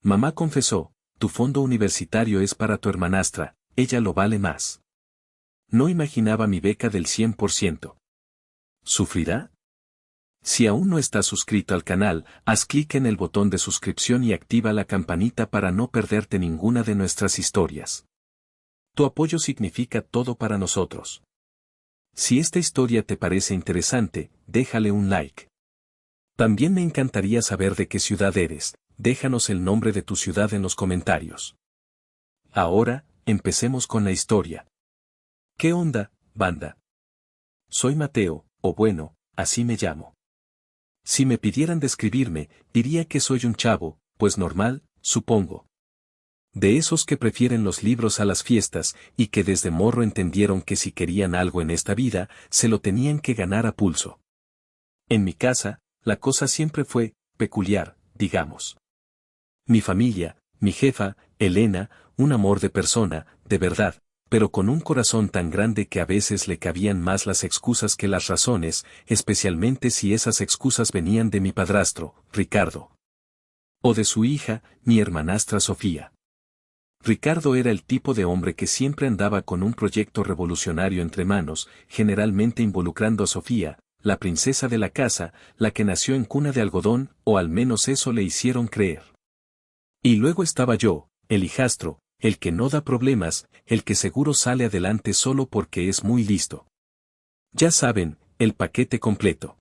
Mamá confesó, tu fondo universitario es para tu hermanastra, ella lo vale más. No imaginaba mi beca del 100%. ¿Sufrirá? Si aún no estás suscrito al canal, haz clic en el botón de suscripción y activa la campanita para no perderte ninguna de nuestras historias. Tu apoyo significa todo para nosotros. Si esta historia te parece interesante, déjale un like. También me encantaría saber de qué ciudad eres, déjanos el nombre de tu ciudad en los comentarios. Ahora, empecemos con la historia. ¿Qué onda, banda? Soy Mateo, o bueno, así me llamo. Si me pidieran describirme, diría que soy un chavo, pues normal, supongo. De esos que prefieren los libros a las fiestas, y que desde morro entendieron que si querían algo en esta vida, se lo tenían que ganar a pulso. En mi casa, la cosa siempre fue peculiar, digamos. Mi familia, mi jefa, Elena, un amor de persona, de verdad, pero con un corazón tan grande que a veces le cabían más las excusas que las razones, especialmente si esas excusas venían de mi padrastro, Ricardo. O de su hija, mi hermanastra Sofía. Ricardo era el tipo de hombre que siempre andaba con un proyecto revolucionario entre manos, generalmente involucrando a Sofía, la princesa de la casa, la que nació en cuna de algodón, o al menos eso le hicieron creer. Y luego estaba yo, el hijastro, el que no da problemas, el que seguro sale adelante solo porque es muy listo. Ya saben, el paquete completo.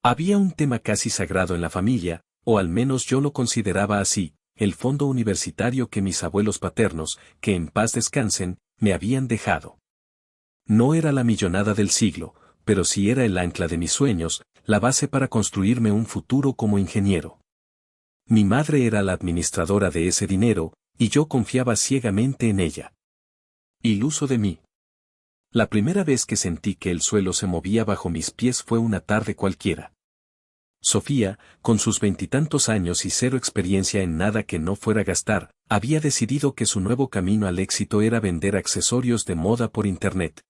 Había un tema casi sagrado en la familia, o al menos yo lo consideraba así, el fondo universitario que mis abuelos paternos, que en paz descansen, me habían dejado. No era la millonada del siglo, pero sí era el ancla de mis sueños, la base para construirme un futuro como ingeniero. Mi madre era la administradora de ese dinero, y yo confiaba ciegamente en ella. Iluso de mí. La primera vez que sentí que el suelo se movía bajo mis pies fue una tarde cualquiera. Sofía, con sus 20 años y cero experiencia en nada que no fuera gastar, había decidido que su nuevo camino al éxito era vender accesorios de moda por internet.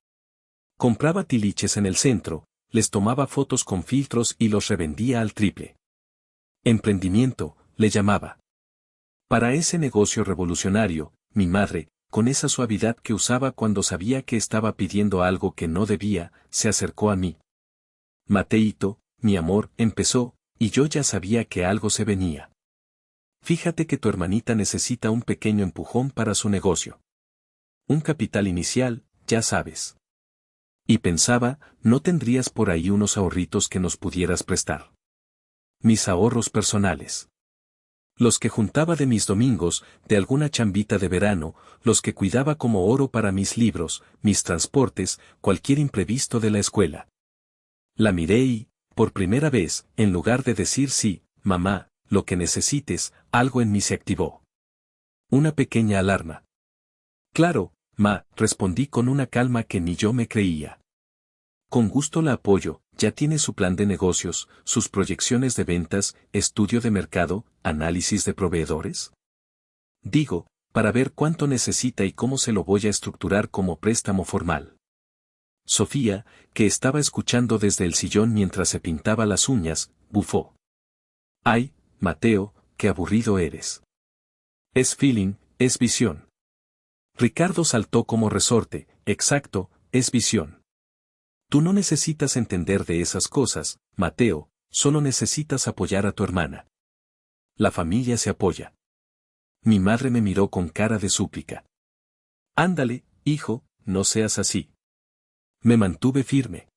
Compraba tiliches en el centro, les tomaba fotos con filtros y los revendía al triple. Emprendimiento, le llamaba. Para ese negocio revolucionario, mi madre, con esa suavidad que usaba cuando sabía que estaba pidiendo algo que no debía, se acercó a mí. Mateito, mi amor, empezó, y yo ya sabía que algo se venía. Fíjate que tu hermanita necesita un pequeño empujón para su negocio. Un capital inicial, ya sabes. Y pensaba, ¿no tendrías por ahí unos ahorritos que nos pudieras prestar? Mis ahorros personales. Los que juntaba de mis domingos, de alguna chambita de verano, los que cuidaba como oro para mis libros, mis transportes, cualquier imprevisto de la escuela. La miré y, por primera vez, en lugar de decir sí, mamá, lo que necesites, algo en mí se activó. Una pequeña alarma. Claro, ma, respondí con una calma que ni yo me creía. Con gusto la apoyo, ya tiene su plan de negocios, sus proyecciones de ventas, estudio de mercado, análisis de proveedores. Digo, para ver cuánto necesita y cómo se lo voy a estructurar como préstamo formal. Sofía, que estaba escuchando desde el sillón mientras se pintaba las uñas, bufó. Ay, Mateo, qué aburrido eres. Es feeling, es visión. Ricardo saltó como resorte, exacto, es visión. Tú no necesitas entender de esas cosas, Mateo, solo necesitas apoyar a tu hermana. La familia se apoya. Mi madre me miró con cara de súplica. Ándale, hijo, no seas así. Me mantuve firme.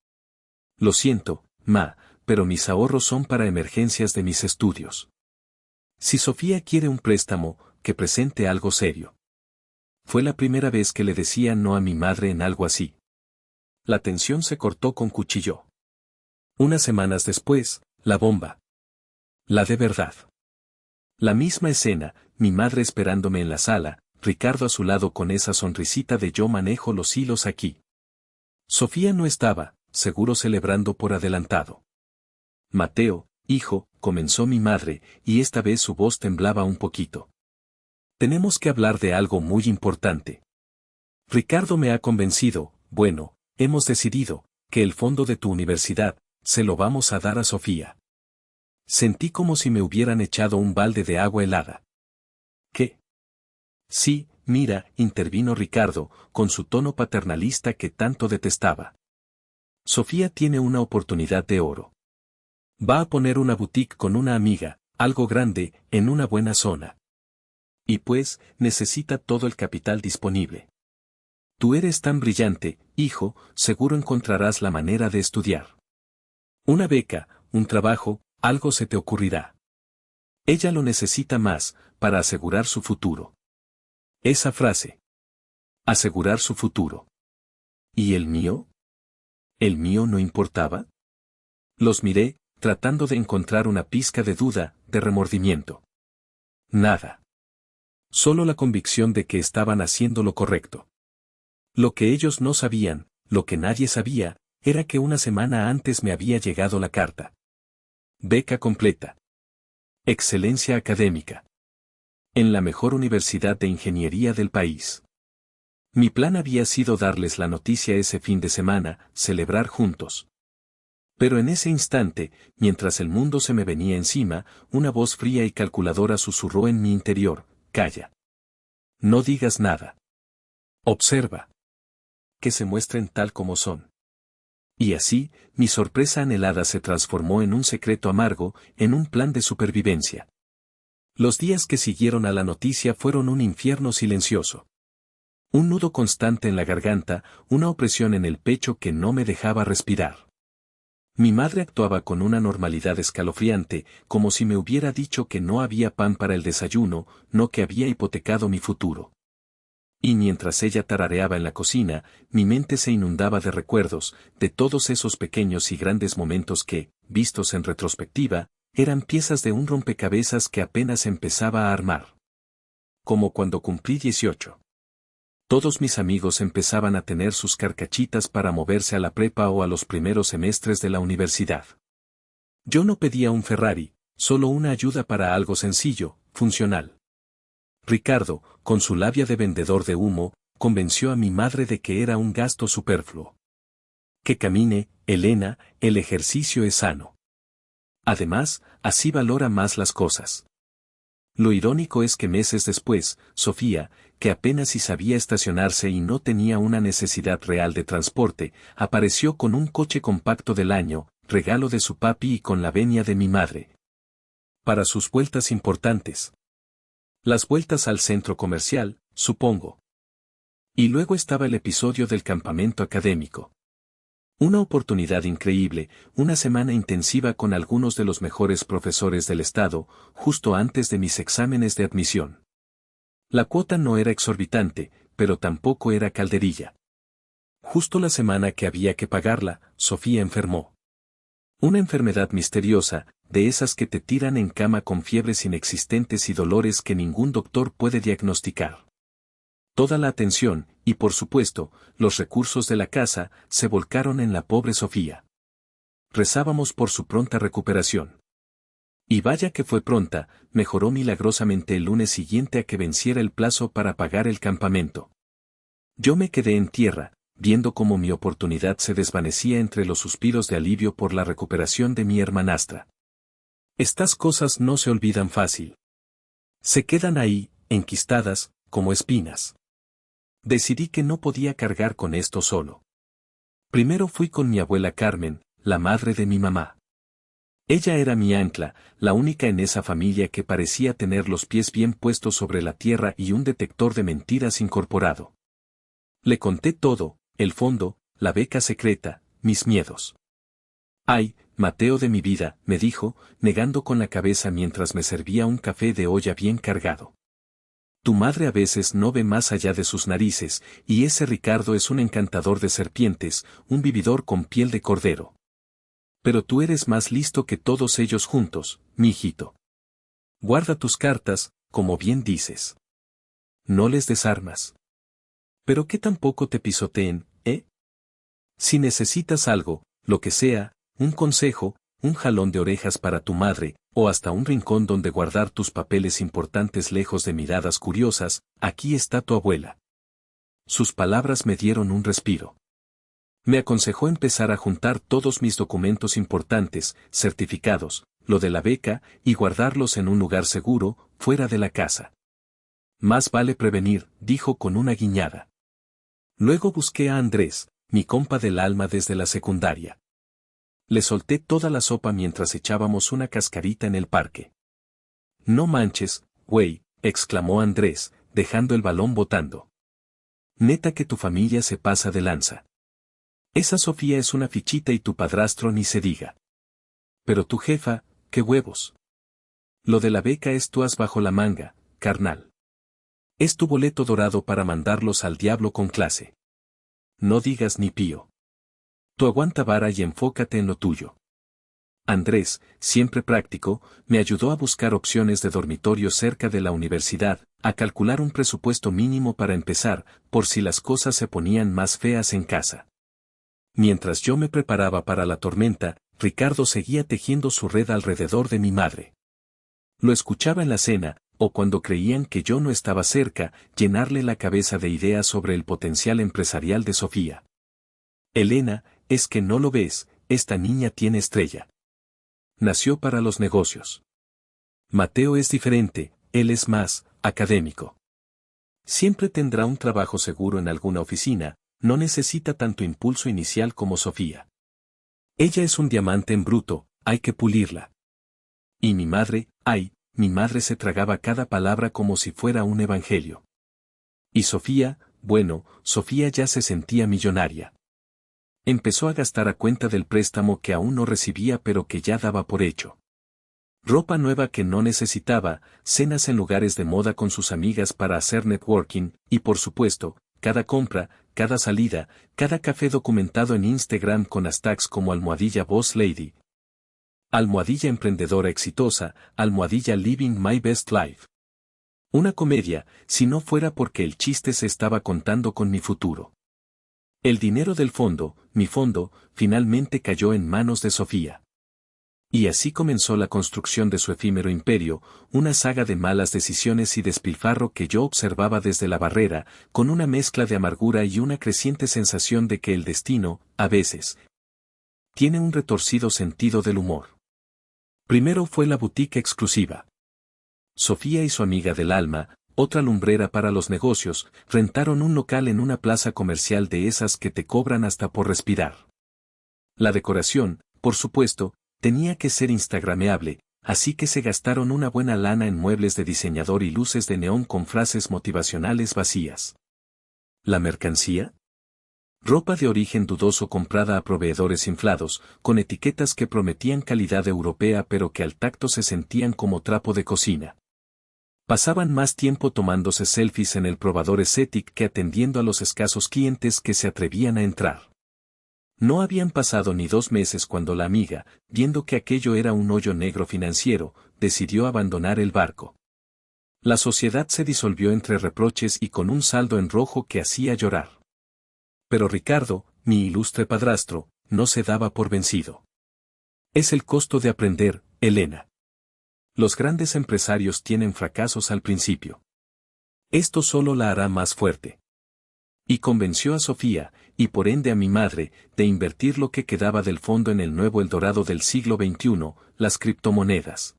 Lo siento, ma, pero mis ahorros son para emergencias de mis estudios. Si Sofía quiere un préstamo, que presente algo serio. Fue la primera vez que le decía no a mi madre en algo así. La tensión se cortó con cuchillo. Unas semanas después, la bomba. La de verdad. La misma escena, mi madre esperándome en la sala, Ricardo a su lado con esa sonrisita de yo manejo los hilos aquí. Sofía no estaba, seguro celebrando por adelantado. Mateo, hijo, comenzó mi madre, y esta vez su voz temblaba un poquito. Tenemos que hablar de algo muy importante. Ricardo me ha convencido, bueno, hemos decidido, que el fondo de tu universidad, se lo vamos a dar a Sofía. Sentí como si me hubieran echado un balde de agua helada. Sí, mira, intervino Ricardo, con su tono paternalista que tanto detestaba. Sofía tiene una oportunidad de oro. Va a poner una boutique con una amiga, algo grande, en una buena zona. Y pues, necesita todo el capital disponible. Tú eres tan brillante, hijo, seguro encontrarás la manera de estudiar. Una beca, un trabajo, algo se te ocurrirá. Ella lo necesita más, para asegurar su futuro. Esa frase. Asegurar su futuro. ¿Y el mío? ¿El mío no importaba? Los miré, tratando de encontrar una pizca de duda, de remordimiento. Nada. Solo la convicción de que estaban haciendo lo correcto. Lo que ellos no sabían, lo que nadie sabía, era que una semana antes me había llegado la carta. Beca completa. Excelencia académica. En la mejor universidad de ingeniería del país. Mi plan había sido darles la noticia ese fin de semana, celebrar juntos. Pero en ese instante, mientras el mundo se me venía encima, una voz fría y calculadora susurró en mi interior: calla. No digas nada. Observa. Que se muestren tal como son. Y así, mi sorpresa anhelada se transformó en un secreto amargo, en un plan de supervivencia. Los días que siguieron a la noticia fueron un infierno silencioso. Un nudo constante en la garganta, una opresión en el pecho que no me dejaba respirar. Mi madre actuaba con una normalidad escalofriante, como si me hubiera dicho que no había pan para el desayuno, no que había hipotecado mi futuro. Y mientras ella tarareaba en la cocina, mi mente se inundaba de recuerdos, de todos esos pequeños y grandes momentos que, vistos en retrospectiva, eran piezas de un rompecabezas que apenas empezaba a armar. Como cuando cumplí 18. Todos mis amigos empezaban a tener sus carcachitas para moverse a la prepa o a los primeros semestres de la universidad. Yo no pedía un Ferrari, solo una ayuda para algo sencillo, funcional. Ricardo, con su labia de vendedor de humo, convenció a mi madre de que era un gasto superfluo. Que camine, Elena, el ejercicio es sano. Además, así valora más las cosas. Lo irónico es que meses después, Sofía, que apenas si sabía estacionarse y no tenía una necesidad real de transporte, apareció con un coche compacto del año, regalo de su papi y con la venia de mi madre. Para sus vueltas importantes. Las vueltas al centro comercial, supongo. Y luego estaba el episodio del campamento académico. Una oportunidad increíble, una semana intensiva con algunos de los mejores profesores del estado, justo antes de mis exámenes de admisión. La cuota no era exorbitante, pero tampoco era calderilla. Justo la semana que había que pagarla, Sofía enfermó. Una enfermedad misteriosa, de esas que te tiran en cama con fiebres inexistentes y dolores que ningún doctor puede diagnosticar. Toda la atención, y por supuesto, los recursos de la casa, se volcaron en la pobre Sofía. Rezábamos por su pronta recuperación. Y vaya que fue pronta, mejoró milagrosamente el lunes siguiente a que venciera el plazo para pagar el campamento. Yo me quedé en tierra, viendo cómo mi oportunidad se desvanecía entre los suspiros de alivio por la recuperación de mi hermanastra. Estas cosas no se olvidan fácil. Se quedan ahí, enquistadas, como espinas. Decidí que no podía cargar con esto solo. Primero fui con mi abuela Carmen, la madre de mi mamá. Ella era mi ancla, la única en esa familia que parecía tener los pies bien puestos sobre la tierra y un detector de mentiras incorporado. Le conté todo, el fondo, la beca secreta, mis miedos. Ay, Mateo de mi vida, me dijo, negando con la cabeza mientras me servía un café de olla bien cargado. Tu madre a veces no ve más allá de sus narices, y ese Ricardo es un encantador de serpientes, un vividor con piel de cordero. Pero tú eres más listo que todos ellos juntos, mi hijito. Guarda tus cartas, como bien dices. No les desarmas. Pero que tampoco te pisoteen, ¿eh? Si necesitas algo, lo que sea, un consejo, un jalón de orejas para tu madre, o hasta un rincón donde guardar tus papeles importantes lejos de miradas curiosas, aquí está tu abuela. Sus palabras me dieron un respiro. Me aconsejó empezar a juntar todos mis documentos importantes, certificados, lo de la beca, y guardarlos en un lugar seguro, fuera de la casa. Más vale prevenir, dijo con una guiñada. Luego busqué a Andrés, mi compa del alma desde la secundaria. Le solté toda la sopa mientras echábamos una cascarita en el parque. No manches, güey, exclamó Andrés, dejando el balón botando. Neta que tu familia se pasa de lanza. Esa Sofía es una fichita y tu padrastro ni se diga. Pero tu jefa, qué huevos. Lo de la beca es tu as bajo la manga, carnal. Es tu boleto dorado para mandarlos al diablo con clase. No digas ni pío. Tú aguanta vara y enfócate en lo tuyo. Andrés, siempre práctico, me ayudó a buscar opciones de dormitorio cerca de la universidad, a calcular un presupuesto mínimo para empezar, por si las cosas se ponían más feas en casa. Mientras yo me preparaba para la tormenta, Ricardo seguía tejiendo su red alrededor de mi madre. Lo escuchaba en la cena, o cuando creían que yo no estaba cerca, llenarle la cabeza de ideas sobre el potencial empresarial de Sofía. Elena, es que no lo ves, esta niña tiene estrella. Nació para los negocios. Mateo es diferente, él es más académico. Siempre tendrá un trabajo seguro en alguna oficina, no necesita tanto impulso inicial como Sofía. Ella es un diamante en bruto, hay que pulirla. Y mi madre, mi madre se tragaba cada palabra como si fuera un evangelio. Y Sofía, bueno, Sofía ya se sentía millonaria. Empezó a gastar a cuenta del préstamo que aún no recibía pero que ya daba por hecho. Ropa nueva que no necesitaba, cenas en lugares de moda con sus amigas para hacer networking, y por supuesto, cada compra, cada salida, cada café documentado en Instagram con hashtags como almohadilla Boss Lady, almohadilla emprendedora exitosa, almohadilla Living My Best Life. Una comedia, si no fuera porque el chiste se estaba contando con mi futuro. El dinero del fondo, mi fondo, finalmente cayó en manos de Sofía. Y así comenzó la construcción de su efímero imperio, una saga de malas decisiones y despilfarro que yo observaba desde la barrera, con una mezcla de amargura y una creciente sensación de que el destino, a veces, tiene un retorcido sentido del humor. Primero fue la boutique exclusiva. Sofía y su amiga del alma, otra lumbrera para los negocios, rentaron un local en una plaza comercial de esas que te cobran hasta por respirar. La decoración, por supuesto, tenía que ser instagrameable, así que se gastaron una buena lana en muebles de diseñador y luces de neón con frases motivacionales vacías. ¿La mercancía? Ropa de origen dudoso comprada a proveedores inflados, con etiquetas que prometían calidad europea pero que al tacto se sentían como trapo de cocina. Pasaban más tiempo tomándose selfies en el probador Esthetic que atendiendo a los escasos clientes que se atrevían a entrar. No habían pasado ni 2 meses cuando la amiga, viendo que aquello era un hoyo negro financiero, decidió abandonar el barco. La sociedad se disolvió entre reproches y con un saldo en rojo que hacía llorar. Pero Ricardo, mi ilustre padrastro, no se daba por vencido. Es el costo de aprender, Elena. Los grandes empresarios tienen fracasos al principio. Esto solo la hará más fuerte. Y convenció a Sofía, y por ende a mi madre, de invertir lo que quedaba del fondo en el nuevo Eldorado del siglo XXI, las criptomonedas.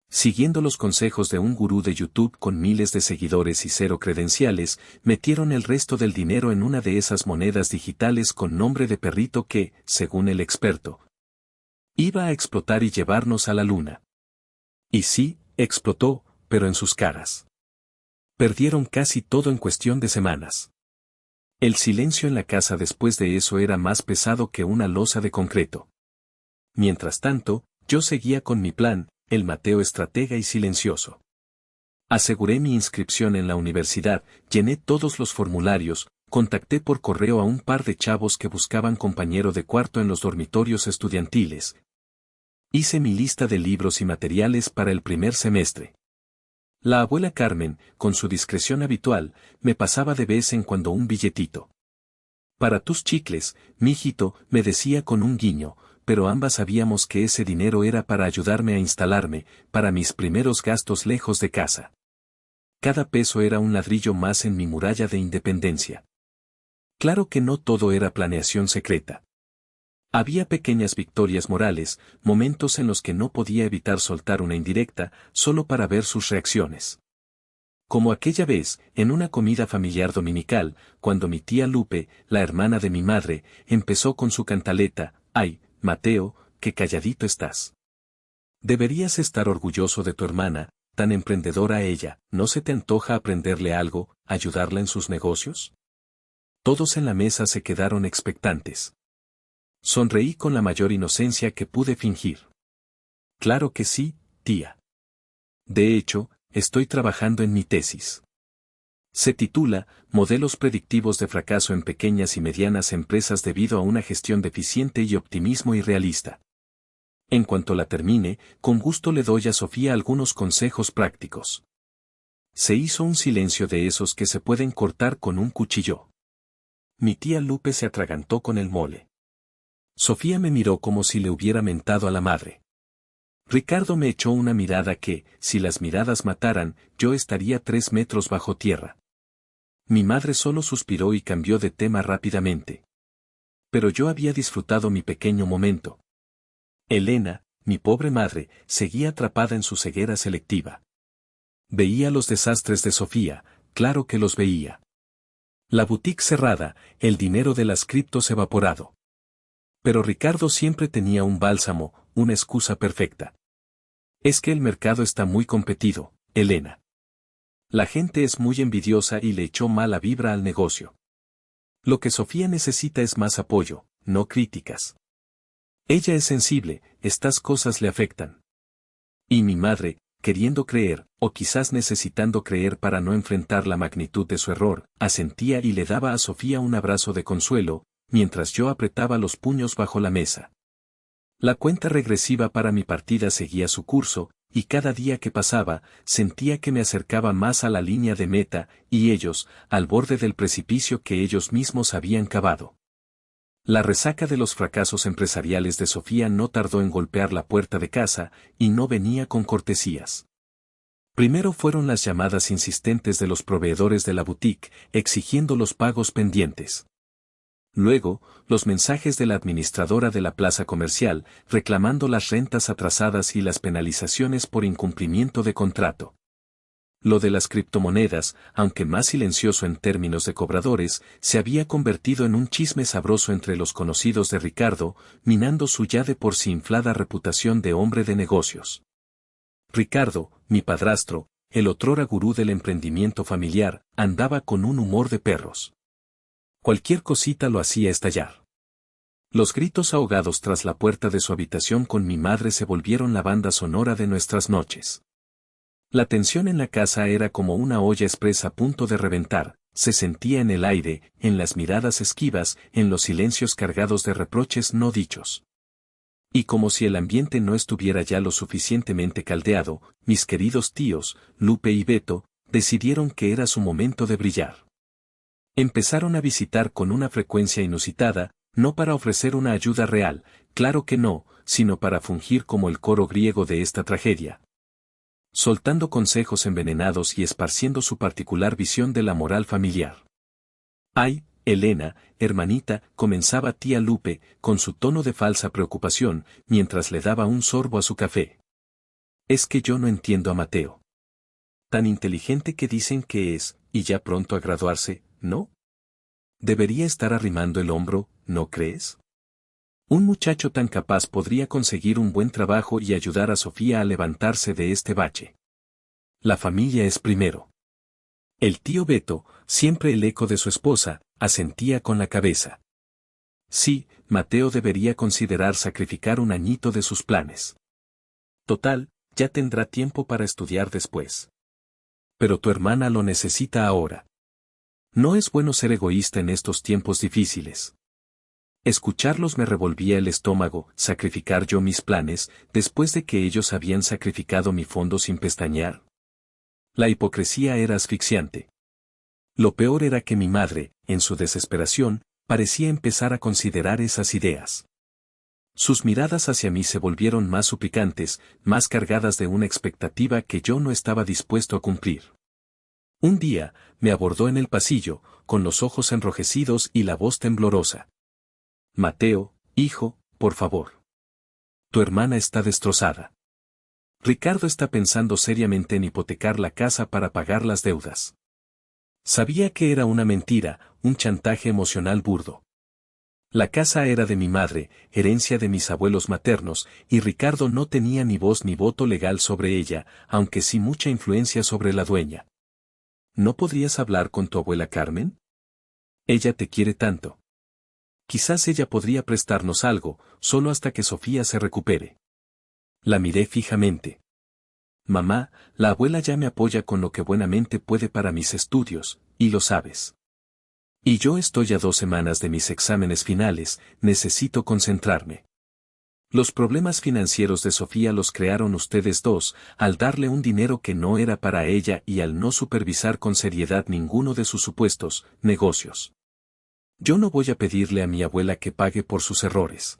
Siguiendo los consejos de un gurú de YouTube con miles de seguidores y 0 credenciales, metieron el resto del dinero en una de esas monedas digitales con nombre de perrito que, según el experto, iba a explotar y llevarnos a la luna. Y sí, explotó, pero en sus caras. Perdieron casi todo en cuestión de semanas. El silencio en la casa después de eso era más pesado que una losa de concreto. Mientras tanto, yo seguía con mi plan, el Mateo estratega y silencioso. Aseguré mi inscripción en la universidad, llené todos los formularios, contacté por correo a un par de chavos que buscaban compañero de cuarto en los dormitorios estudiantiles. Hice mi lista de libros y materiales para el primer semestre. La abuela Carmen, con su discreción habitual, me pasaba de vez en cuando un billetito. Para tus chicles, mijito, me decía con un guiño, pero ambas sabíamos que ese dinero era para ayudarme a instalarme, para mis primeros gastos lejos de casa. Cada peso era un ladrillo más en mi muralla de independencia. Claro que no todo era planeación secreta. Había pequeñas victorias morales, momentos en los que no podía evitar soltar una indirecta, solo para ver sus reacciones. Como aquella vez, en una comida familiar dominical, cuando mi tía Lupe, la hermana de mi madre, empezó con su cantaleta: «Ay, Mateo, qué calladito estás. Deberías estar orgulloso de tu hermana, tan emprendedora ella, ¿no se te antoja aprenderle algo, ayudarla en sus negocios?». Todos en la mesa se quedaron expectantes. Sonreí con la mayor inocencia que pude fingir. «Claro que sí, tía. De hecho, estoy trabajando en mi tesis. Se titula Modelos predictivos de fracaso en pequeñas y medianas empresas debido a una gestión deficiente y optimismo irrealista. En cuanto la termine, con gusto le doy a Sofía algunos consejos prácticos». Se hizo un silencio de esos que se pueden cortar con un cuchillo. Mi tía Lupe se atragantó con el mole. Sofía me miró como si le hubiera mentado a la madre. Ricardo me echó una mirada que, si las miradas mataran, yo estaría 3 metros bajo tierra. Mi madre solo suspiró y cambió de tema rápidamente. Pero yo había disfrutado mi pequeño momento. Elena, mi pobre madre, seguía atrapada en su ceguera selectiva. Veía los desastres de Sofía, claro que los veía. La boutique cerrada, el dinero de las criptos evaporado. Pero Ricardo siempre tenía un bálsamo, una excusa perfecta. «Es que el mercado está muy competido, Elena. La gente es muy envidiosa y le echó mala vibra al negocio. Lo que Sofía necesita es más apoyo, no críticas. Ella es sensible, estas cosas le afectan». Y mi madre, queriendo creer, o quizás necesitando creer para no enfrentar la magnitud de su error, asentía y le daba a Sofía un abrazo de consuelo, mientras yo apretaba los puños bajo la mesa. La cuenta regresiva para mi partida seguía su curso, y cada día que pasaba, sentía que me acercaba más a la línea de meta, y ellos, al borde del precipicio que ellos mismos habían cavado. La resaca de los fracasos empresariales de Sofía no tardó en golpear la puerta de casa, y no venía con cortesías. Primero fueron las llamadas insistentes de los proveedores de la boutique, exigiendo los pagos pendientes. Luego, los mensajes de la administradora de la plaza comercial, reclamando las rentas atrasadas y las penalizaciones por incumplimiento de contrato. Lo de las criptomonedas, aunque más silencioso en términos de cobradores, se había convertido en un chisme sabroso entre los conocidos de Ricardo, minando su ya de por sí inflada reputación de hombre de negocios. Ricardo, mi padrastro, el otrora gurú del emprendimiento familiar, andaba con un humor de perros. Cualquier cosita lo hacía estallar. Los gritos ahogados tras la puerta de su habitación con mi madre se volvieron la banda sonora de nuestras noches. La tensión en la casa era como una olla expresa a punto de reventar, se sentía en el aire, en las miradas esquivas, en los silencios cargados de reproches no dichos. Y como si el ambiente no estuviera ya lo suficientemente caldeado, mis queridos tíos, Lupe y Beto, decidieron que era su momento de brillar. Empezaron a visitar con una frecuencia inusitada, no para ofrecer una ayuda real, claro que no, sino para fungir como el coro griego de esta tragedia. Soltando consejos envenenados y esparciendo su particular visión de la moral familiar. «Ay, Elena, hermanita», comenzaba tía Lupe, con su tono de falsa preocupación, mientras le daba un sorbo a su café. «Es que yo no entiendo a Mateo. Tan inteligente que dicen que es, y ya pronto a graduarse, ¿no? Debería estar arrimando el hombro, ¿no crees? Un muchacho tan capaz podría conseguir un buen trabajo y ayudar a Sofía a levantarse de este bache. La familia es primero». El tío Beto, siempre el eco de su esposa, asentía con la cabeza. Sí, Mateo debería considerar sacrificar un añito de sus planes. Total, ya tendrá tiempo para estudiar después. Pero tu hermana lo necesita ahora. No es bueno ser egoísta en estos tiempos difíciles. Escucharlos me revolvía el estómago, sacrificar yo mis planes, después de que ellos habían sacrificado mi fondo sin pestañear. La hipocresía era asfixiante. Lo peor era que mi madre, en su desesperación, parecía empezar a considerar esas ideas. Sus miradas hacia mí se volvieron más suplicantes, más cargadas de una expectativa que yo no estaba dispuesto a cumplir. Un día, me abordó en el pasillo, con los ojos enrojecidos y la voz temblorosa. «Mateo, hijo, por favor. Tu hermana está destrozada». Ricardo está pensando seriamente en hipotecar la casa para pagar las deudas. Sabía que era una mentira, un chantaje emocional burdo. La casa era de mi madre, herencia de mis abuelos maternos, y Ricardo no tenía ni voz ni voto legal sobre ella, aunque sí mucha influencia sobre la dueña. ¿No podrías hablar con tu abuela Carmen? Ella te quiere tanto. Quizás ella podría prestarnos algo, solo hasta que Sofía se recupere. La miré fijamente. Mamá, la abuela ya me apoya con lo que buenamente puede para mis estudios, y lo sabes. Y yo estoy a 2 semanas de mis exámenes finales, necesito concentrarme. Los problemas financieros de Sofía los crearon ustedes dos, al darle un dinero que no era para ella y al no supervisar con seriedad ninguno de sus supuestos negocios. Yo no voy a pedirle a mi abuela que pague por sus errores.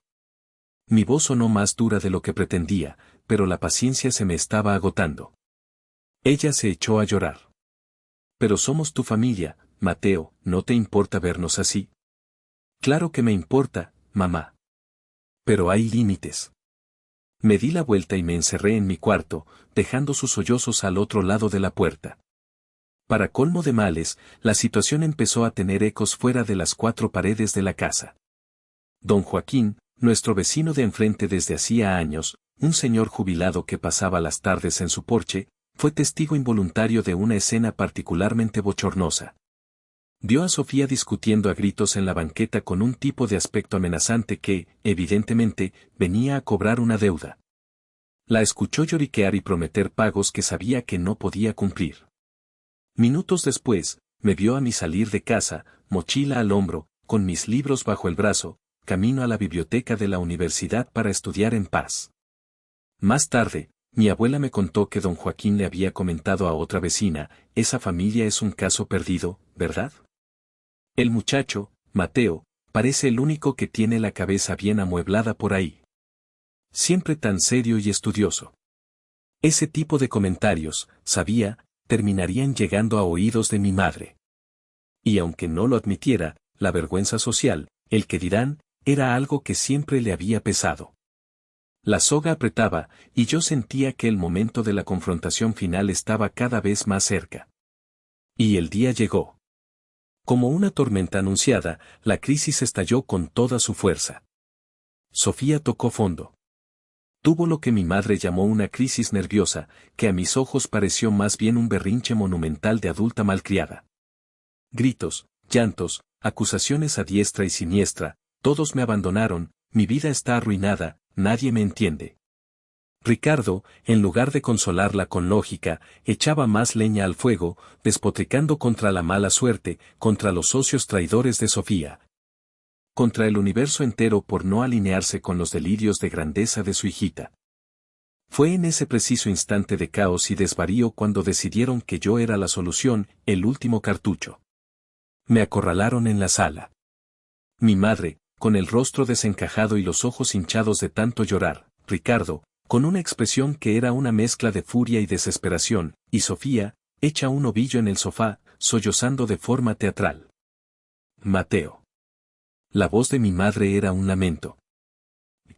Mi voz sonó más dura de lo que pretendía, pero la paciencia se me estaba agotando. Ella se echó a llorar. Pero somos tu familia, Mateo, ¿no te importa vernos así? Claro que me importa, mamá. Pero hay límites. Me di la vuelta y me encerré en mi cuarto, dejando sus sollozos al otro lado de la puerta. Para colmo de males, la situación empezó a tener ecos fuera de las 4 paredes de la casa. Don Joaquín, nuestro vecino de enfrente desde hacía años, un señor jubilado que pasaba las tardes en su porche, fue testigo involuntario de una escena particularmente bochornosa. Vio a Sofía discutiendo a gritos en la banqueta con un tipo de aspecto amenazante que, evidentemente, venía a cobrar una deuda. La escuchó lloriquear y prometer pagos que sabía que no podía cumplir. Minutos después, me vio a mí salir de casa, mochila al hombro, con mis libros bajo el brazo, camino a la biblioteca de la universidad para estudiar en paz. Más tarde, mi abuela me contó que don Joaquín le había comentado a otra vecina, esa familia es un caso perdido, ¿verdad? El muchacho, Mateo, parece el único que tiene la cabeza bien amueblada por ahí. Siempre tan serio y estudioso. Ese tipo de comentarios, sabía, terminarían llegando a oídos de mi madre. Y aunque no lo admitiera, la vergüenza social, el que dirán, era algo que siempre le había pesado. La soga apretaba, y yo sentía que el momento de la confrontación final estaba cada vez más cerca. Y el día llegó. Como una tormenta anunciada, la crisis estalló con toda su fuerza. Sofía tocó fondo. Tuvo lo que mi madre llamó una crisis nerviosa, que a mis ojos pareció más bien un berrinche monumental de adulta malcriada. Gritos, llantos, acusaciones a diestra y siniestra, todos me abandonaron, mi vida está arruinada, nadie me entiende. Ricardo, en lugar de consolarla con lógica, echaba más leña al fuego, despotricando contra la mala suerte, contra los socios traidores de Sofía. Contra el universo entero por no alinearse con los delirios de grandeza de su hijita. Fue en ese preciso instante de caos y desvarío cuando decidieron que yo era la solución, el último cartucho. Me acorralaron en la sala. Mi madre, con el rostro desencajado y los ojos hinchados de tanto llorar, Ricardo, con una expresión que era una mezcla de furia y desesperación, y Sofía, hecha un ovillo en el sofá, sollozando de forma teatral. Mateo. La voz de mi madre era un lamento.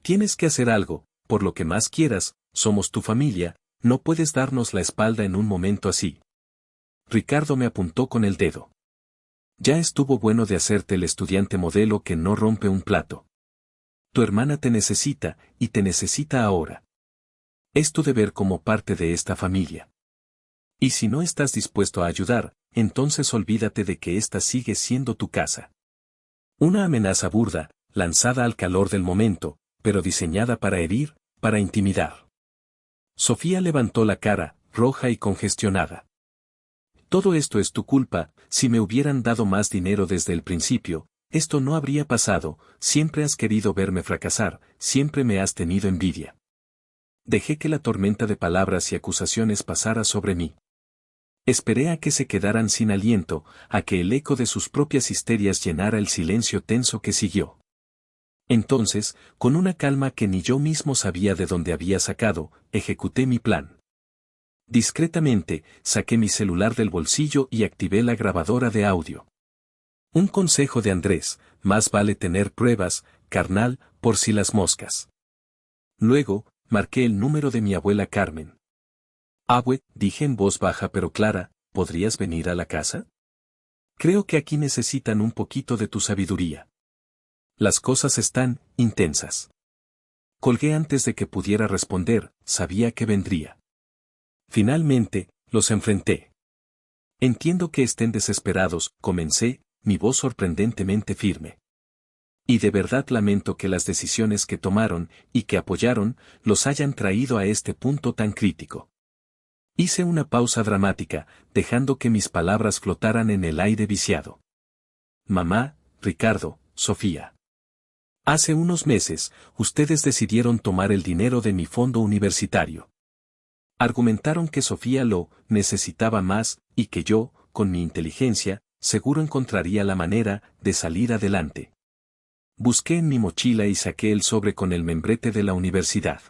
Tienes que hacer algo, por lo que más quieras, somos tu familia, no puedes darnos la espalda en un momento así. Ricardo me apuntó con el dedo. Ya estuvo bueno de hacerte el estudiante modelo que no rompe un plato. Tu hermana te necesita, y te necesita ahora. Es tu deber como parte de esta familia. Y si no estás dispuesto a ayudar, entonces olvídate de que esta sigue siendo tu casa. Una amenaza burda, lanzada al calor del momento, pero diseñada para herir, para intimidar. Sofía levantó la cara, roja y congestionada. Todo esto es tu culpa, si me hubieran dado más dinero desde el principio, esto no habría pasado, siempre has querido verme fracasar, siempre me has tenido envidia. Dejé que la tormenta de palabras y acusaciones pasara sobre mí. Esperé a que se quedaran sin aliento, a que el eco de sus propias histerias llenara el silencio tenso que siguió. Entonces, con una calma que ni yo mismo sabía de dónde había sacado, ejecuté mi plan. Discretamente, saqué mi celular del bolsillo y activé la grabadora de audio. Un consejo de Andrés, más vale tener pruebas, carnal, por si las moscas. Luego, marqué el número de mi abuela Carmen. Abue, dije en voz baja pero clara, ¿podrías venir a la casa? Creo que aquí necesitan un poquito de tu sabiduría. Las cosas están intensas. Colgué antes de que pudiera responder, sabía que vendría. Finalmente, los enfrenté. Entiendo que estén desesperados, comencé, mi voz sorprendentemente firme. Y de verdad lamento que las decisiones que tomaron, y que apoyaron, los hayan traído a este punto tan crítico. Hice una pausa dramática, dejando que mis palabras flotaran en el aire viciado. Mamá, Ricardo, Sofía. Hace unos meses, ustedes decidieron tomar el dinero de mi fondo universitario. Argumentaron que Sofía lo necesitaba más, y que yo, con mi inteligencia, seguro encontraría la manera de salir adelante. Busqué en mi mochila y saqué el sobre con el membrete de la universidad.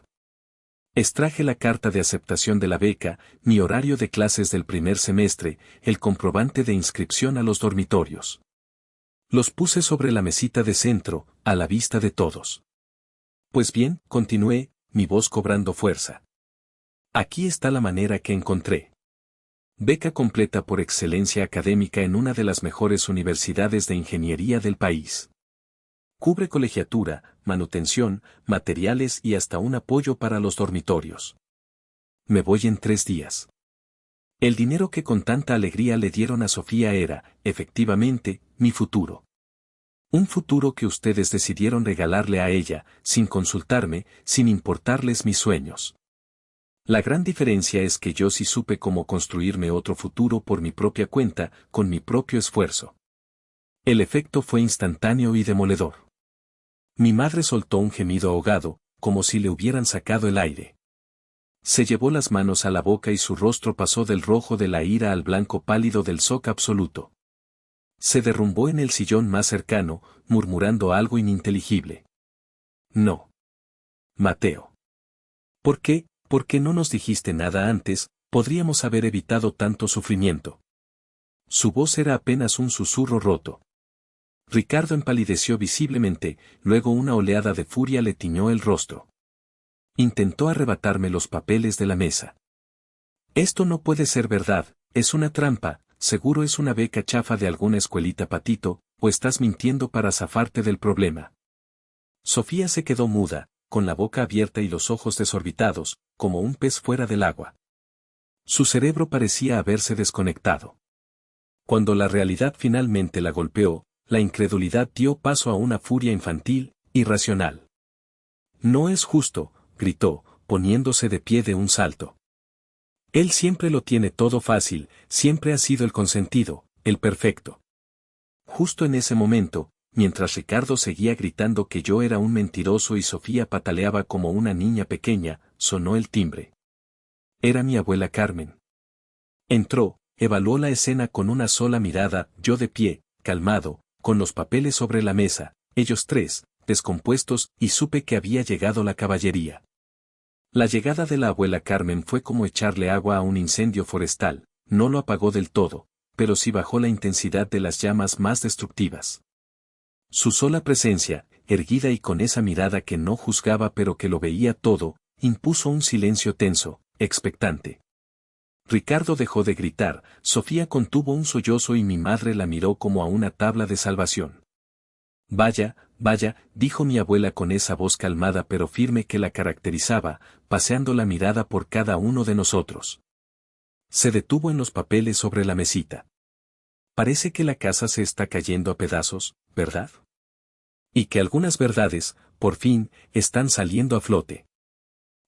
Extraje la carta de aceptación de la beca, mi horario de clases del primer semestre, el comprobante de inscripción a los dormitorios. Los puse sobre la mesita de centro, a la vista de todos. Pues bien, continué, mi voz cobrando fuerza. Aquí está la manera que encontré. Beca completa por excelencia académica en una de las mejores universidades de ingeniería del país. Cubre colegiatura, manutención, materiales y hasta un apoyo para los dormitorios. Me voy en 3 días. El dinero que con tanta alegría le dieron a Sofía era, efectivamente, mi futuro. Un futuro que ustedes decidieron regalarle a ella, sin consultarme, sin importarles mis sueños. La gran diferencia es que yo sí supe cómo construirme otro futuro por mi propia cuenta, con mi propio esfuerzo. El efecto fue instantáneo y demoledor. Mi madre soltó un gemido ahogado, como si le hubieran sacado el aire. Se llevó las manos a la boca y su rostro pasó del rojo de la ira al blanco pálido del shock absoluto. Se derrumbó en el sillón más cercano, murmurando algo ininteligible. No. Mateo. ¿Por qué? ¿Por qué no nos dijiste nada antes? Podríamos haber evitado tanto sufrimiento. Su voz era apenas un susurro roto. Ricardo empalideció visiblemente, luego una oleada de furia le tiñó el rostro. Intentó arrebatarme los papeles de la mesa. Esto no puede ser verdad, es una trampa, seguro es una beca chafa de alguna escuelita patito, o estás mintiendo para zafarte del problema. Sofía se quedó muda, con la boca abierta y los ojos desorbitados, como un pez fuera del agua. Su cerebro parecía haberse desconectado. Cuando la realidad finalmente la golpeó, la incredulidad dio paso a una furia infantil, irracional. No es justo, gritó, poniéndose de pie de un salto. Él siempre lo tiene todo fácil, siempre ha sido el consentido, el perfecto. Justo en ese momento, mientras Ricardo seguía gritando que yo era un mentiroso y Sofía pataleaba como una niña pequeña, sonó el timbre. Era mi abuela Carmen. Entró, evaluó la escena con una sola mirada, yo de pie, calmado, con los papeles sobre la mesa, ellos 3, descompuestos, y supe que había llegado la caballería. La llegada de la abuela Carmen fue como echarle agua a un incendio forestal, no lo apagó del todo, pero sí bajó la intensidad de las llamas más destructivas. Su sola presencia, erguida y con esa mirada que no juzgaba pero que lo veía todo, impuso un silencio tenso, expectante. Ricardo dejó de gritar, Sofía contuvo un sollozo y mi madre la miró como a una tabla de salvación. Vaya, vaya, dijo mi abuela con esa voz calmada pero firme que la caracterizaba, paseando la mirada por cada uno de nosotros. Se detuvo en los papeles sobre la mesita. Parece que la casa se está cayendo a pedazos, ¿verdad? Y que algunas verdades, por fin, están saliendo a flote.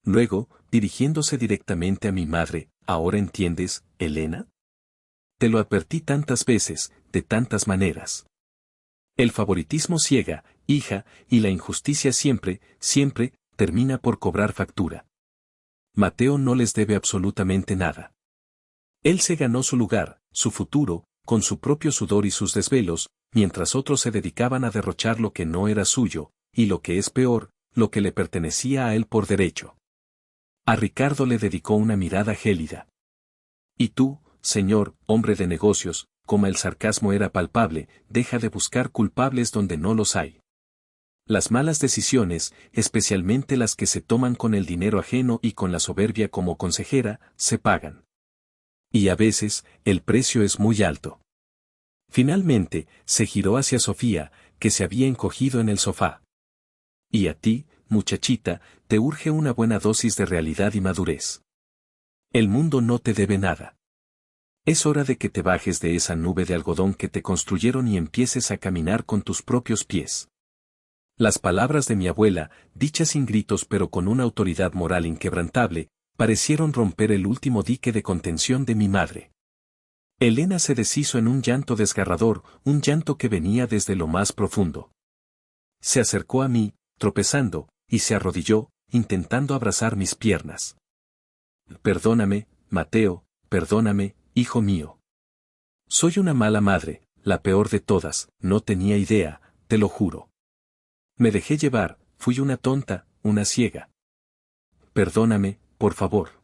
Luego, dirigiéndose directamente a mi madre, ¿ahora entiendes, Elena? Te lo advertí tantas veces, de tantas maneras. El favoritismo ciega, hija, y la injusticia siempre, siempre, termina por cobrar factura. Mateo no les debe absolutamente nada. Él se ganó su lugar, su futuro, con su propio sudor y sus desvelos, mientras otros se dedicaban a derrochar lo que no era suyo, y lo que es peor, lo que le pertenecía a él por derecho. A Ricardo le dedicó una mirada gélida. Y tú, señor, hombre de negocios, como el sarcasmo era palpable, deja de buscar culpables donde no los hay. Las malas decisiones, especialmente las que se toman con el dinero ajeno y con la soberbia como consejera, se pagan. Y a veces, el precio es muy alto. Finalmente, se giró hacia Sofía, que se había encogido en el sofá. Y a ti, muchachita, te urge una buena dosis de realidad y madurez. El mundo no te debe nada. Es hora de que te bajes de esa nube de algodón que te construyeron y empieces a caminar con tus propios pies. Las palabras de mi abuela, dichas sin gritos pero con una autoridad moral inquebrantable, parecieron romper el último dique de contención de mi madre. Elena se deshizo en un llanto desgarrador, un llanto que venía desde lo más profundo. Se acercó a mí, tropezando, y se arrodilló, intentando abrazar mis piernas. Perdóname, Mateo, perdóname, hijo mío. Soy una mala madre, la peor de todas, no tenía idea, te lo juro. Me dejé llevar, fui una tonta, una ciega. Perdóname, por favor.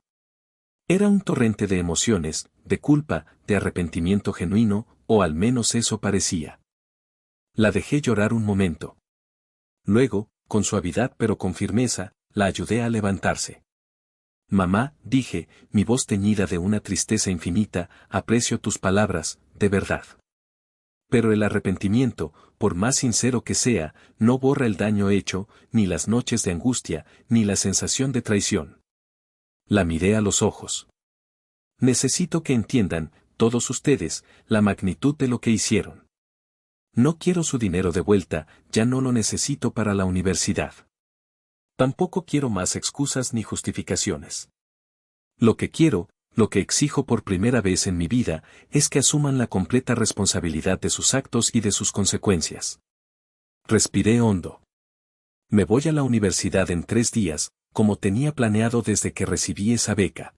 Era un torrente de emociones, de culpa, de arrepentimiento genuino, o al menos eso parecía. La dejé llorar un momento. Luego, con suavidad pero con firmeza, la ayudé a levantarse. Mamá, dije, mi voz teñida de una tristeza infinita, aprecio tus palabras, de verdad. Pero el arrepentimiento, por más sincero que sea, no borra el daño hecho, ni las noches de angustia, ni la sensación de traición. La miré a los ojos. Necesito que entiendan, todos ustedes, la magnitud de lo que hicieron. No quiero su dinero de vuelta, ya no lo necesito para la universidad. Tampoco quiero más excusas ni justificaciones. Lo que quiero, lo que exijo por primera vez en mi vida, es que asuman la completa responsabilidad de sus actos y de sus consecuencias. Respiré hondo. Me voy a la universidad en 3 días, como tenía planeado desde que recibí esa beca.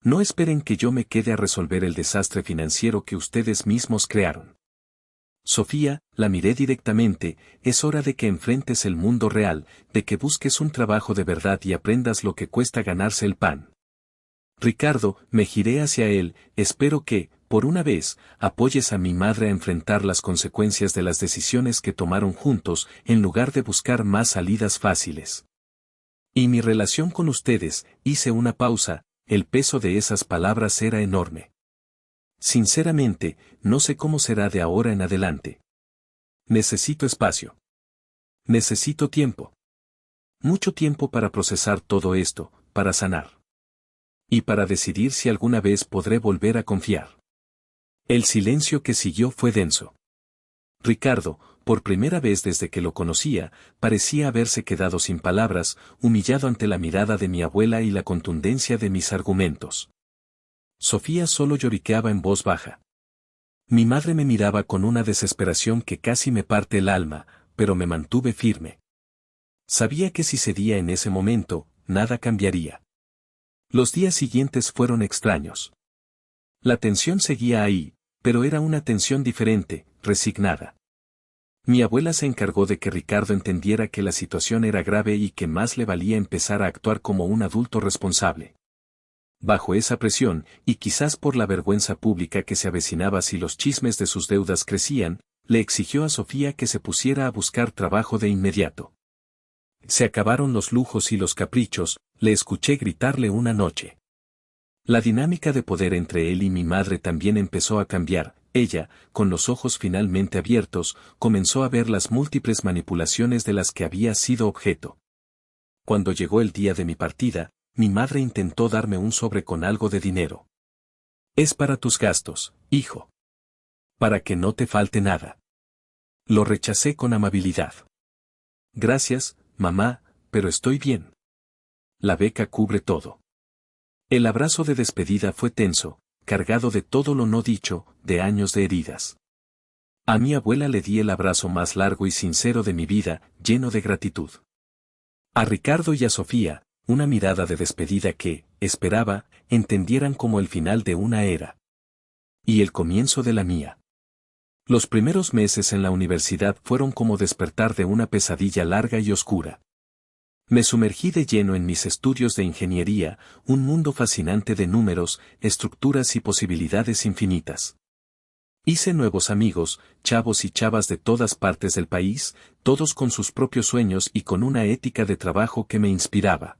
No esperen que yo me quede a resolver el desastre financiero que ustedes mismos crearon. Sofía, la miré directamente, es hora de que enfrentes el mundo real, de que busques un trabajo de verdad y aprendas lo que cuesta ganarse el pan. Ricardo, me giré hacia él, espero que, por una vez, apoyes a mi madre a enfrentar las consecuencias de las decisiones que tomaron juntos, en lugar de buscar más salidas fáciles. Y mi relación con ustedes, hice una pausa, el peso de esas palabras era enorme. Sinceramente, no sé cómo será de ahora en adelante. Necesito espacio. Necesito tiempo. Mucho tiempo para procesar todo esto, para sanar. Y para decidir si alguna vez podré volver a confiar. El silencio que siguió fue denso. Ricardo, por primera vez desde que lo conocía, parecía haberse quedado sin palabras, humillado ante la mirada de mi abuela y la contundencia de mis argumentos. Sofía solo lloriqueaba en voz baja. Mi madre me miraba con una desesperación que casi me parte el alma, pero me mantuve firme. Sabía que si cedía en ese momento, nada cambiaría. Los días siguientes fueron extraños. La tensión seguía ahí, pero era una tensión diferente, resignada. Mi abuela se encargó de que Ricardo entendiera que la situación era grave y que más le valía empezar a actuar como un adulto responsable. Bajo esa presión, y quizás por la vergüenza pública que se avecinaba si los chismes de sus deudas crecían, le exigió a Sofía que se pusiera a buscar trabajo de inmediato. Se acabaron los lujos y los caprichos, le escuché gritarle una noche. La dinámica de poder entre él y mi madre también empezó a cambiar. Ella, con los ojos finalmente abiertos, comenzó a ver las múltiples manipulaciones de las que había sido objeto. Cuando llegó el día de mi partida, mi madre intentó darme un sobre con algo de dinero. Es para tus gastos, hijo. Para que no te falte nada. Lo rechacé con amabilidad. Gracias, mamá, pero estoy bien. La beca cubre todo. El abrazo de despedida fue tenso, cargado de todo lo no dicho, de años de heridas. A mi abuela le di el abrazo más largo y sincero de mi vida, lleno de gratitud. A Ricardo y a Sofía, una mirada de despedida que, esperaba, entendieran como el final de una era. Y el comienzo de la mía. Los primeros meses en la universidad fueron como despertar de una pesadilla larga y oscura. Me sumergí de lleno en mis estudios de ingeniería, un mundo fascinante de números, estructuras y posibilidades infinitas. Hice nuevos amigos, chavos y chavas de todas partes del país, todos con sus propios sueños y con una ética de trabajo que me inspiraba.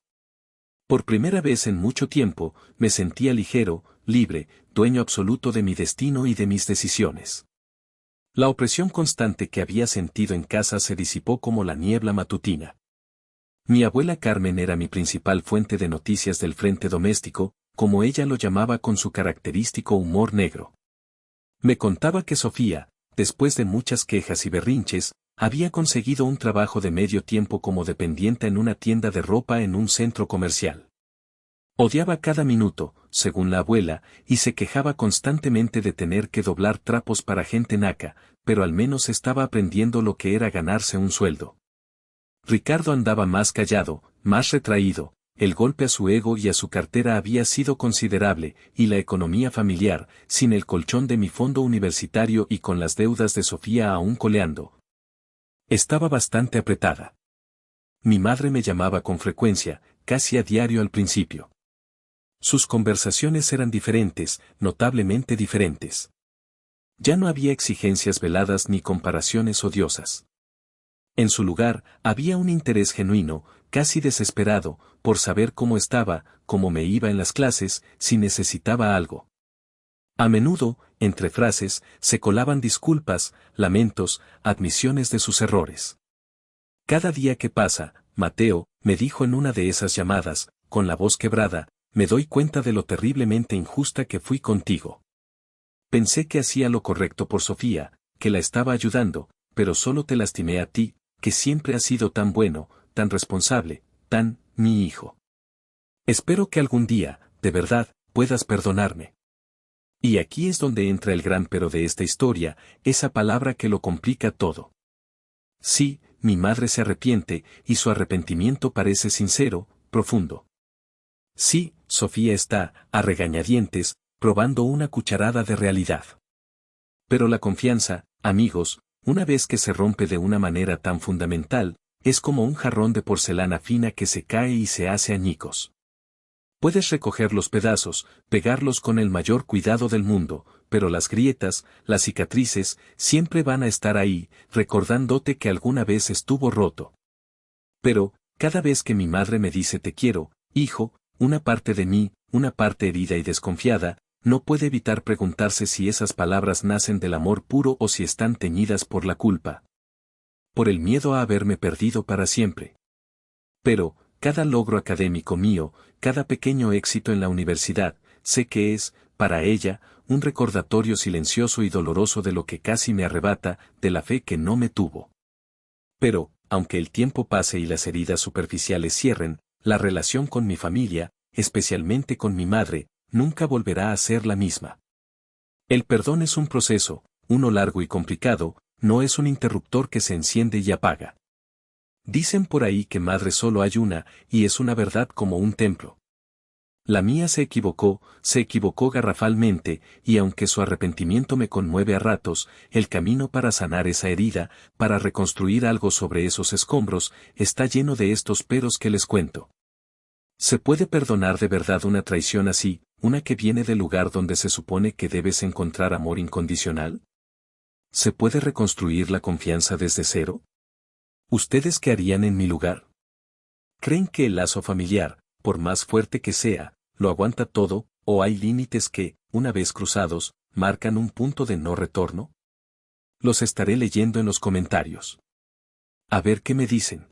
Por primera vez en mucho tiempo, me sentía ligero, libre, dueño absoluto de mi destino y de mis decisiones. La opresión constante que había sentido en casa se disipó como la niebla matutina. Mi abuela Carmen era mi principal fuente de noticias del frente doméstico, como ella lo llamaba con su característico humor negro. Me contaba que Sofía, después de muchas quejas y berrinches, había conseguido un trabajo de medio tiempo como dependiente en una tienda de ropa en un centro comercial. Odiaba cada minuto, según la abuela, y se quejaba constantemente de tener que doblar trapos para gente naca, pero al menos estaba aprendiendo lo que era ganarse un sueldo. Ricardo andaba más callado, más retraído. El golpe a su ego y a su cartera había sido considerable, y la economía familiar, sin el colchón de mi fondo universitario y con las deudas de Sofía aún coleando, estaba bastante apretada. Mi madre me llamaba con frecuencia, casi a diario al principio. Sus conversaciones eran diferentes, notablemente diferentes. Ya no había exigencias veladas ni comparaciones odiosas. En su lugar, había un interés genuino, casi desesperado, por saber cómo estaba, cómo me iba en las clases, si necesitaba algo. A menudo, entre frases, se colaban disculpas, lamentos, admisiones de sus errores. Cada día que pasa, Mateo, me dijo en una de esas llamadas, con la voz quebrada, me doy cuenta de lo terriblemente injusta que fui contigo. Pensé que hacía lo correcto por Sofía, que la estaba ayudando, pero solo te lastimé a ti, que siempre has sido tan bueno, tan responsable, mi hijo. Espero que algún día, de verdad, puedas perdonarme. Y aquí es donde entra el gran pero de esta historia, esa palabra que lo complica todo. Sí, mi madre se arrepiente, y su arrepentimiento parece sincero, profundo. Sí, Sofía está, a regañadientes, probando una cucharada de realidad. Pero la confianza, amigos, una vez que se rompe de una manera tan fundamental, es como un jarrón de porcelana fina que se cae y se hace añicos. Puedes recoger los pedazos, pegarlos con el mayor cuidado del mundo, pero las grietas, las cicatrices, siempre van a estar ahí, recordándote que alguna vez estuvo roto. Pero, cada vez que mi madre me dice te quiero, hijo, una parte de mí, una parte herida y desconfiada, no puede evitar preguntarse si esas palabras nacen del amor puro o si están teñidas por la culpa. Por el miedo a haberme perdido para siempre. Pero, cada logro académico mío, cada pequeño éxito en la universidad, sé que es, para ella, un recordatorio silencioso y doloroso de lo que casi me arrebata, de la fe que no me tuvo. Pero, aunque el tiempo pase y las heridas superficiales cierren, la relación con mi familia, especialmente con mi madre, nunca volverá a ser la misma. El perdón es un proceso, uno largo y complicado, no es un interruptor que se enciende y apaga. Dicen por ahí que madre solo hay una, y es una verdad como un templo. La mía se equivocó garrafalmente, y aunque su arrepentimiento me conmueve a ratos, el camino para sanar esa herida, para reconstruir algo sobre esos escombros, está lleno de estos peros que les cuento. ¿Se puede perdonar de verdad una traición así, una que viene del lugar donde se supone que debes encontrar amor incondicional? ¿Se puede reconstruir la confianza desde cero? ¿Ustedes qué harían en mi lugar? ¿Creen que el lazo familiar, por más fuerte que sea, lo aguanta todo, o hay límites que, una vez cruzados, marcan un punto de no retorno? Los estaré leyendo en los comentarios. A ver qué me dicen.